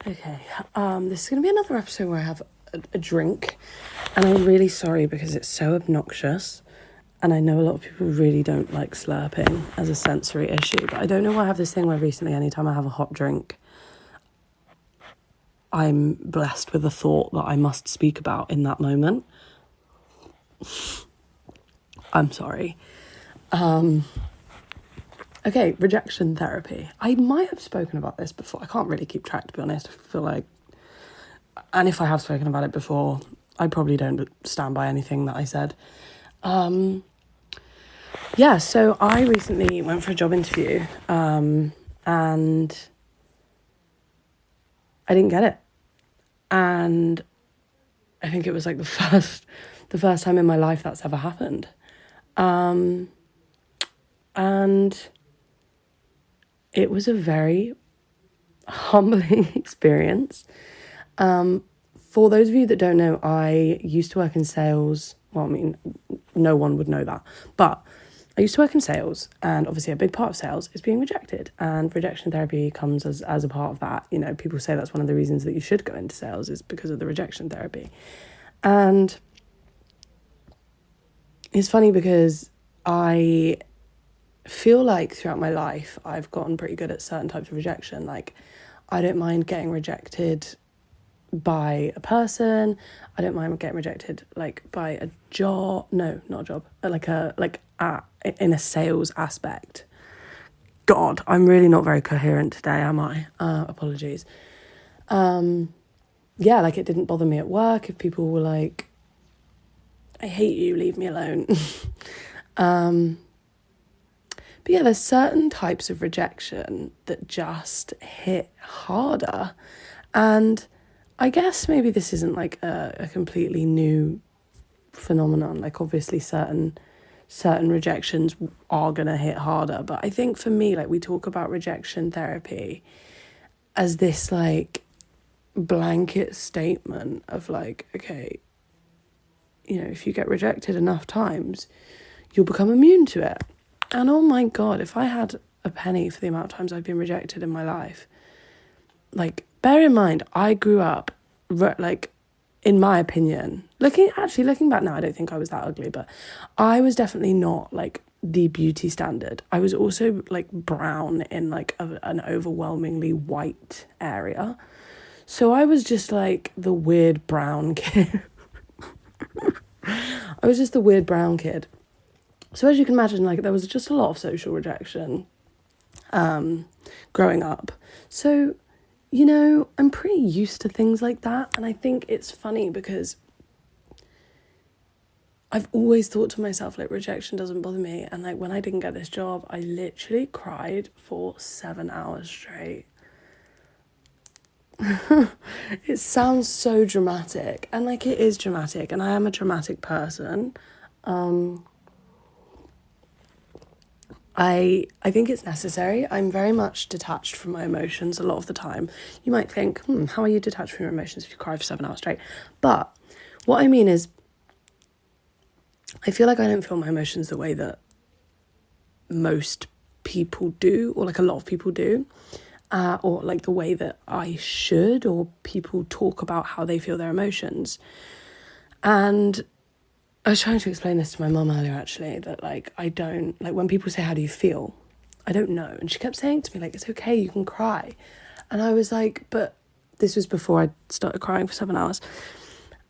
Okay, this is going to be another episode where I have a drink, and I'm really sorry because it's so obnoxious, and I know a lot of people really don't like slurping as a sensory issue, but I don't know why I have this thing where recently anytime I have a hot drink, I'm blessed with a thought that I must speak about in that moment. I'm sorry. Okay, rejection therapy. I might have spoken about this before. I can't really keep track, to be honest. I feel like... And if I have spoken about it before, I probably don't stand by anything that I said. Yeah, so I recently went for a job interview, and I didn't get it. And I think it was like the first time in my life that's ever happened. And it was a very humbling experience. For those of you that don't know, I used to work in sales. Well, I mean, no one would know that. But I used to work in sales, and obviously a big part of sales is being rejected. And rejection therapy comes as a part of that. You know, people say that's one of the reasons that you should go into sales is because of the rejection therapy. And it's funny because I feel like throughout my life, I've gotten pretty good at certain types of rejection. Like, I don't mind getting rejected by a person. I don't mind getting rejected like by a job. No, not a job. In a sales aspect. God, I'm really not very coherent today, am I? Apologies. Yeah, like it didn't bother me at work if people were like, I hate you, leave me alone. But yeah, there's certain types of rejection that just hit harder. And I guess maybe this isn't like a completely new phenomenon. Like obviously certain rejections are going to hit harder. But I think for me, like we talk about rejection therapy as this like blanket statement of like, okay, you know, if you get rejected enough times, you'll become immune to it. And oh my God, if I had a penny for the amount of times I've been rejected in my life, like, bear in mind, I grew up, like, in my opinion, looking back now, I don't think I was that ugly, but I was definitely not, like, the beauty standard. I was also, like, brown in, like, an overwhelmingly white area. So I was just, like, the weird brown kid. I was just the weird brown kid. So as you can imagine, like, there was just a lot of social rejection growing up. So, you know, I'm pretty used to things like that. And I think it's funny because I've always thought to myself, like, rejection doesn't bother me. And, like, when I didn't get this job, I literally cried for 7 hours straight. It sounds so dramatic. And, like, it is dramatic. And I am a dramatic person. I think it's necessary. I'm very much detached from my emotions a lot of the time. You might think, how are you detached from your emotions if you cry for 7 hours straight? But what I mean is, I feel like I don't feel my emotions the way that most people do, or like a lot of people do, or like the way that I should, or people talk about how they feel their emotions. And I was trying to explain this to my mum earlier, actually, that, like, I don't... Like, when people say, how do you feel? I don't know. And she kept saying to me, like, it's okay, you can cry. And I was like, but... This was before I started crying for 7 hours.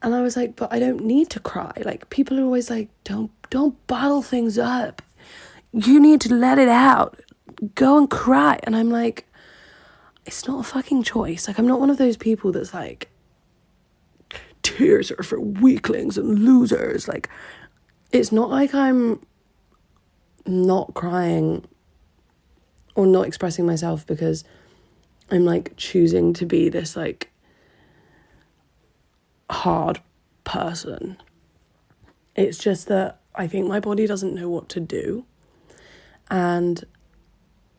And I was like, but I don't need to cry. Like, people are always like, don't bottle things up. You need to let it out. Go and cry. And I'm like, it's not a fucking choice. Like, I'm not one of those people that's like, tears are for weaklings and losers. Like, it's not like I'm not crying or not expressing myself because I'm like choosing to be this like hard person. It's just that I think my body doesn't know what to do. And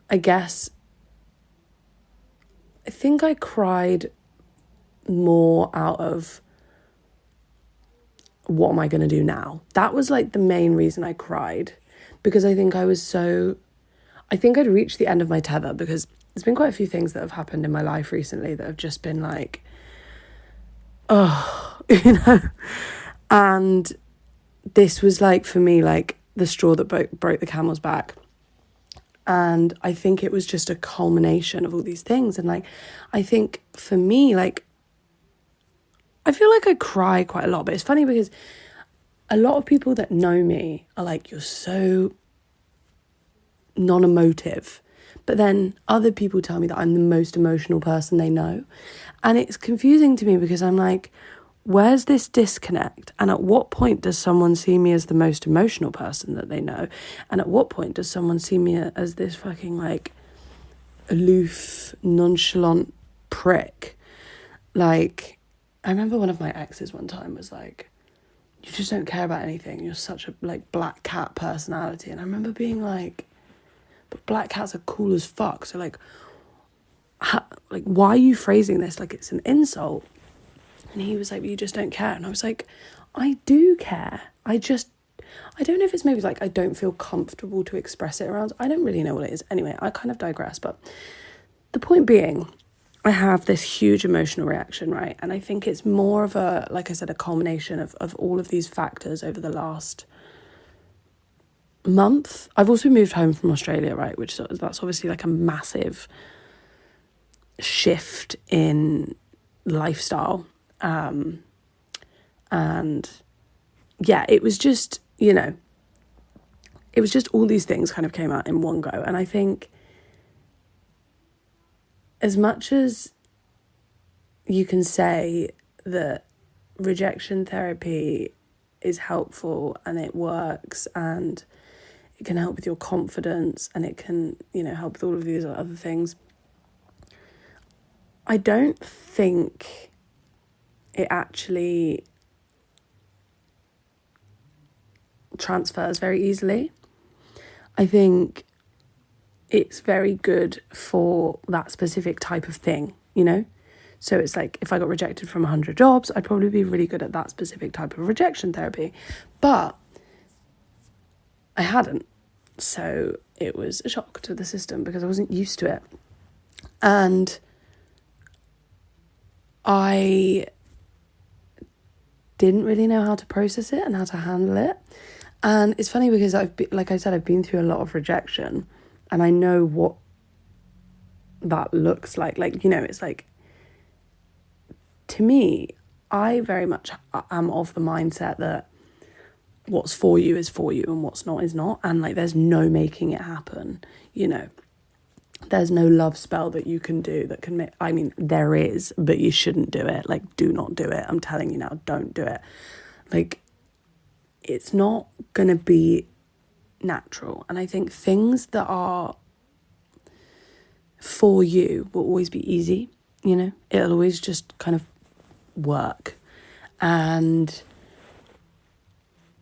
I guess I think I cried more out of what am I going to do now? That was like the main reason I cried, because I think I'd reached the end of my tether, because there's been quite a few things that have happened in my life recently that have just been like, oh, you know. And this was like, for me, like the straw that broke the camel's back. And I think it was just a culmination of all these things. And like, I think for me, like, I feel like I cry quite a lot, but it's funny because a lot of people that know me are like, you're so non-emotive. But then other people tell me that I'm the most emotional person they know. And it's confusing to me because I'm like, where's this disconnect? And at what point does someone see me as the most emotional person that they know? And at what point does someone see me as this fucking like aloof, nonchalant prick? Like, I remember one of my exes one time was like, you just don't care about anything. You're such a like black cat personality. And I remember being like, but black cats are cool as fuck. So like, why are you phrasing this like it's an insult? And he was like, you just don't care. And I was like, I do care. I don't know if it's maybe like I don't feel comfortable to express it around. I don't really know what it is. Anyway, I kind of digress. But the point being, I have this huge emotional reaction, right? And I think it's more of a, like I said, a culmination of all of these factors over the last month. I've also moved home from Australia, right? That's obviously like a massive shift in lifestyle. And yeah, it was just, you know, it was just all these things kind of came out in one go. And I think as much as you can say that rejection therapy is helpful and it works and it can help with your confidence and it can, you know, help with all of these other things, I don't think it actually transfers very easily. I think it's very good for that specific type of thing, you know? So it's like, if I got rejected from 100 jobs, I'd probably be really good at that specific type of rejection therapy. But I hadn't. So it was a shock to the system because I wasn't used to it. And I didn't really know how to process it and how to handle it. And it's funny because I've been through a lot of rejection and I know what that looks like. Like, you know, it's like, to me, I very much am of the mindset that what's for you is for you and what's not is not. And like, there's no making it happen, you know. There's no love spell that you can do that can make, I mean, there is, but you shouldn't do it. Like, do not do it. I'm telling you now, don't do it. Like, it's not going to be natural. And I think things that are for you will always be easy, you know. It'll always just kind of work. And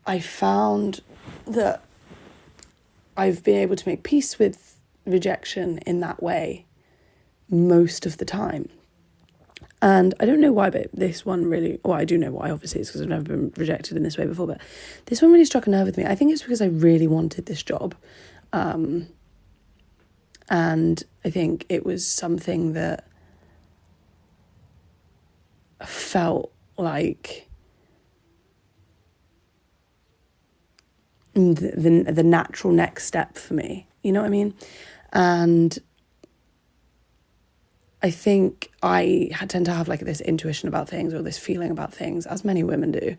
I found that I've been able to make peace with rejection in that way most of the time. And I don't know why, but this one really, well, I do know why, obviously, it's because I've never been rejected in this way before, but this one really struck a nerve with me. I think it's because I really wanted this job. And I think it was something that felt like the natural next step for me. You know what I mean? And I think I tend to have like this intuition about things or this feeling about things, as many women do.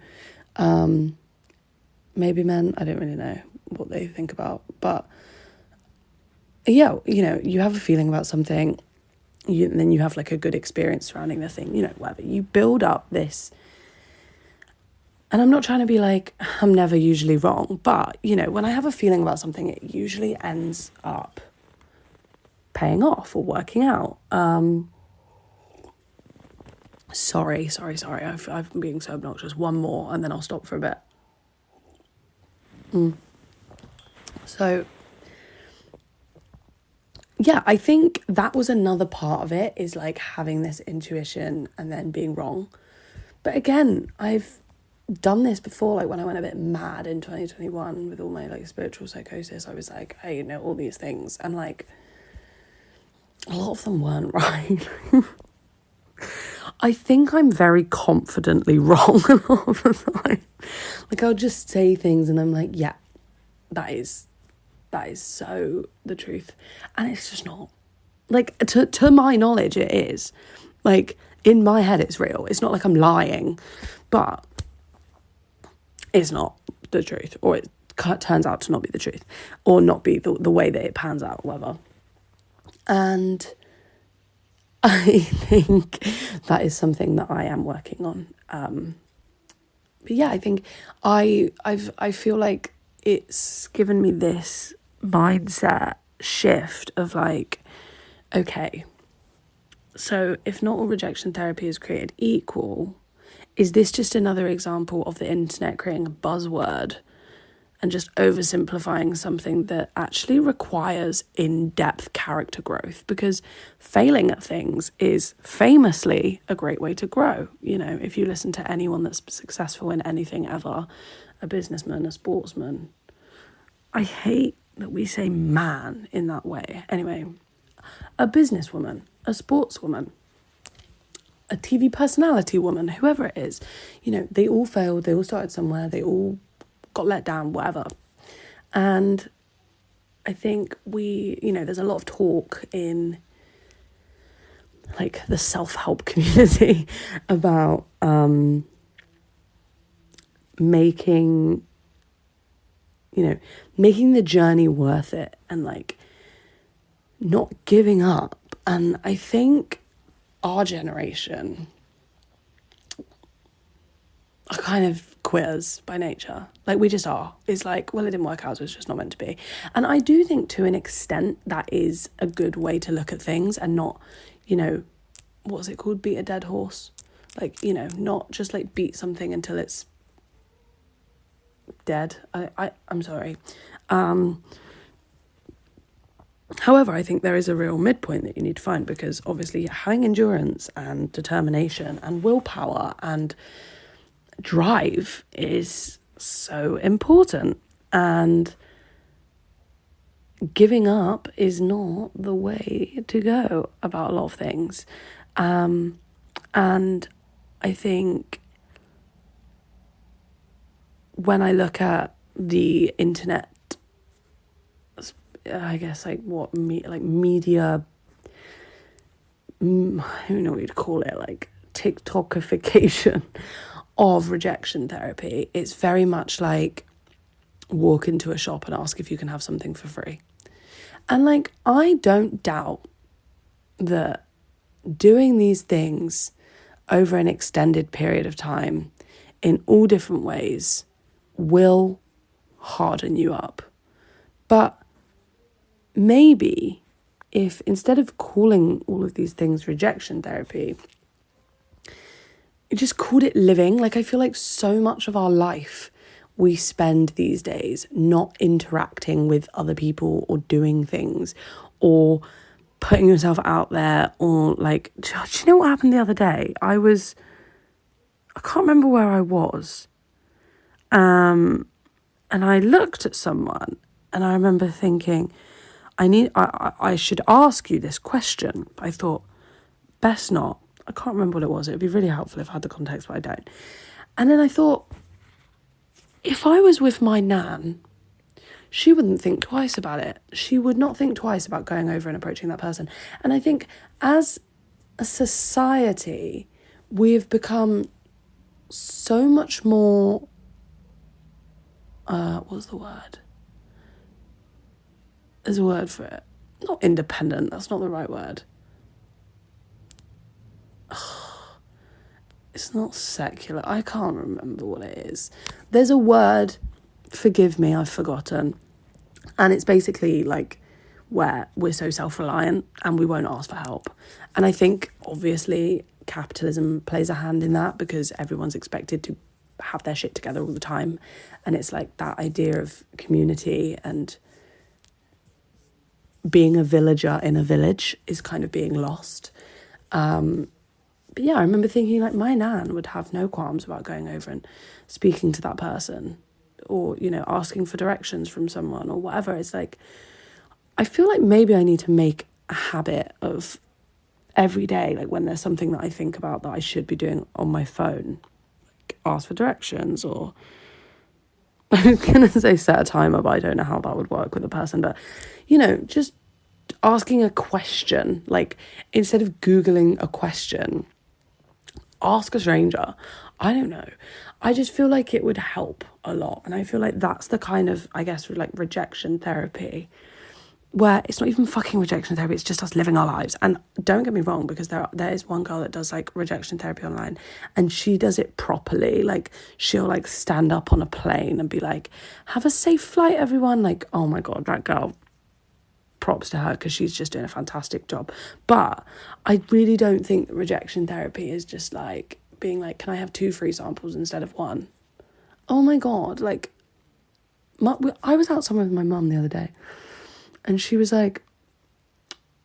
Maybe men, I don't really know what they think about. But yeah, you know, you have a feeling about something, and then you have like a good experience surrounding the thing, you know, whatever. You build up this. And I'm not trying to be like, I'm never usually wrong. But, you know, when I have a feeling about something, it usually ends up paying off or working out. Sorry. I've been being so obnoxious. One more and then I'll stop for a bit. So, yeah, I think that was another part of it, is like having this intuition and then being wrong. But again, I've done this before, like when I went a bit mad in 2021 with all my like spiritual psychosis. I was like, I know all these things, and like a lot of them weren't right. I think I'm very confidently wrong a lot of the time. Like, I'll just say things and I'm like, yeah, that is so the truth. And it's just not. Like, to my knowledge, it is. Like, in my head, it's real. It's not like I'm lying, but it's not the truth. Or it turns out to not be the truth. Or not be the way that it pans out, whatever. And I think that is something that I am working on. But yeah, I think I feel like it's given me this mindset shift of like, okay, so if not all rejection therapy is created equal, is this just another example of the internet creating a buzzword and just oversimplifying something that actually requires in-depth character growth? Because failing at things is famously a great way to grow. You know, if you listen to anyone that's successful in anything ever, a businessman, a sportsman. I hate that we say man in that way. Anyway, a businesswoman, a sportswoman, a TV personality woman, whoever it is, you know, they all failed, they all started somewhere, they all got let down, whatever. And I think there's a lot of talk in like the self-help community about making the journey worth it and like not giving up. And I think our generation are kind of quitters by nature. Like, we just are. It's like, well, it didn't work out, so it's just not meant to be. And I do think to an extent that is a good way to look at things and not, what's it called? Beat a dead horse. Like, not just like beat something until it's dead. I'm sorry. However, I think there is a real midpoint that you need to find, because obviously having endurance and determination and willpower and drive is so important, and giving up is not the way to go about a lot of things. And I think when I look at the internet, I guess media, I don't know what you'd call it, like TikTokification of rejection therapy, it's very much like walk into a shop and ask if you can have something for free. And like, I don't doubt that doing these things over an extended period of time in all different ways will harden you up. But maybe if instead of calling all of these things rejection therapy, you just called it living. Like, I feel like so much of our life we spend these days not interacting with other people or doing things or putting yourself out there, or like, do you know what happened the other day? I can't remember where I was. And I looked at someone and I remember thinking, I should ask you this question. I thought, best not. I can't remember what it was. It would be really helpful if I had the context, but I don't. And then I thought, if I was with my nan, she wouldn't think twice about it. She would not think twice about going over and approaching that person. And I think as a society, we've become so much more, what's the word? There's a word for it. Not independent, that's not the right word. It's not secular. I can't remember what it is. There's a word, forgive me, I've forgotten. And it's basically like where we're so self-reliant and we won't ask for help. And I think obviously capitalism plays a hand in that, because everyone's expected to have their shit together all the time. And it's like that idea of community and being a villager in a village is kind of being lost. But yeah, I remember thinking like my nan would have no qualms about going over and speaking to that person, or, asking for directions from someone or whatever. It's like, I feel like maybe I need to make a habit of every day, like when there's something that I think about that I should be doing on my phone, like ask for directions, or I was going to say set a timer, but I don't know how that would work with a person. But, just asking a question, like instead of Googling a question, ask a stranger. I don't know. I just feel like it would help a lot. And I feel like that's the kind of, I guess, like rejection therapy, where it's not even fucking rejection therapy, it's just us living our lives. And don't get me wrong, because there is one girl that does like rejection therapy online, and she does it properly. Like she'll like stand up on a plane and be like, have a safe flight, everyone. Like, oh my God, that girl, props to her, because she's just doing a fantastic job. But I really don't think that rejection therapy is just like being like, can I have 2 free samples instead of 1? Oh my God, like I was out somewhere with my mum the other day, and she was like,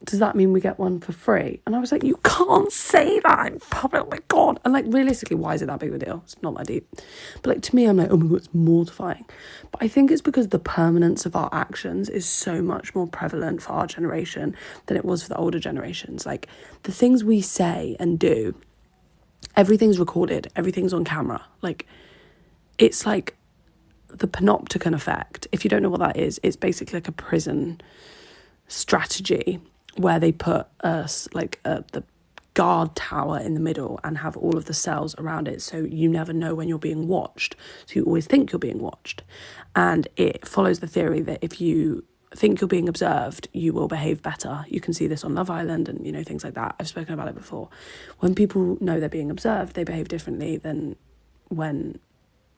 does that mean we get 1 for free? And I was like, you can't say that in public, oh my God. And like, realistically, why is it that big of a deal? It's not that deep. But like, to me, I'm like, oh my God, it's mortifying. But I think it's because the permanence of our actions is so much more prevalent for our generation than it was for the older generations. Like the things we say and do, everything's recorded, everything's on camera. Like, it's like the panopticon effect. If you don't know what that is, it's basically like a prison strategy where they put the guard tower in the middle and have all of the cells around it, so you never know when you're being watched, so you always think you're being watched. And it follows the theory that if you think you're being observed, you will behave better. You can see this on Love Island and things like that. I've spoken about it before. When people know they're being observed, they behave differently than when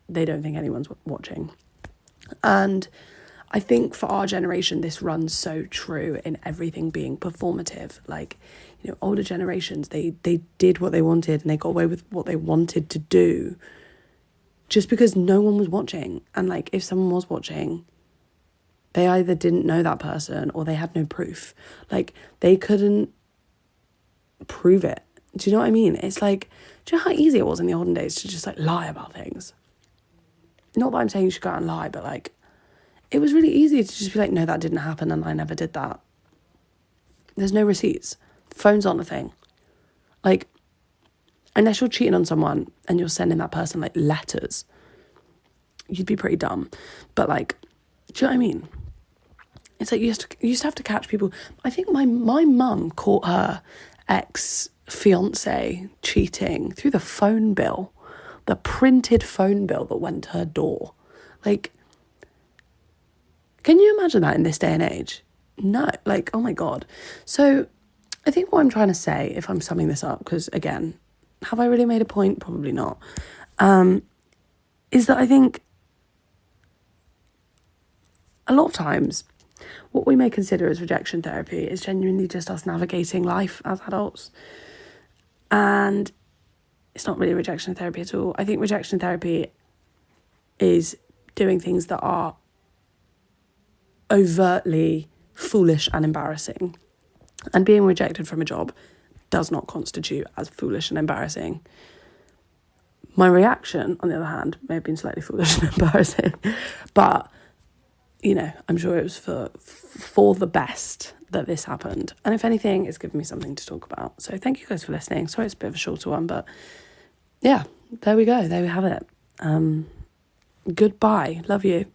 they don't think anyone's watching. And I think for our generation, this runs so true in everything being performative. Like, older generations, they did what they wanted and they got away with what they wanted to do just because no one was watching. And like, if someone was watching, they either didn't know that person or they had no proof. Like, they couldn't prove it. Do you know what I mean? It's like, do you know how easy it was in the olden days to just like lie about things? Not that I'm saying you should go out and lie, but like, it was really easy to just be like, no, that didn't happen and I never did that. There's no receipts. Phones aren't a thing. Like, unless you're cheating on someone and you're sending that person like letters, you'd be pretty dumb. But like, do you know what I mean? It's like you used to have to catch people. I think my mum caught her ex-fiance cheating through the phone bill, the printed phone bill that went to her door. Like, can you imagine that in this day and age? No, like, oh my God. So I think what I'm trying to say, if I'm summing this up, because again, have I really made a point? Probably not. Is that I think a lot of times what we may consider as rejection therapy is genuinely just us navigating life as adults. And it's not really rejection therapy at all. I think rejection therapy is doing things that are overtly foolish and embarrassing. And being rejected from a job does not constitute as foolish and embarrassing. My reaction, on the other hand, may have been slightly foolish and embarrassing. But, I'm sure it was for the best that this happened. And if anything, it's given me something to talk about. So thank you guys for listening. Sorry it's a bit of a shorter one, but yeah, there we go. There we have it. Goodbye. Love you.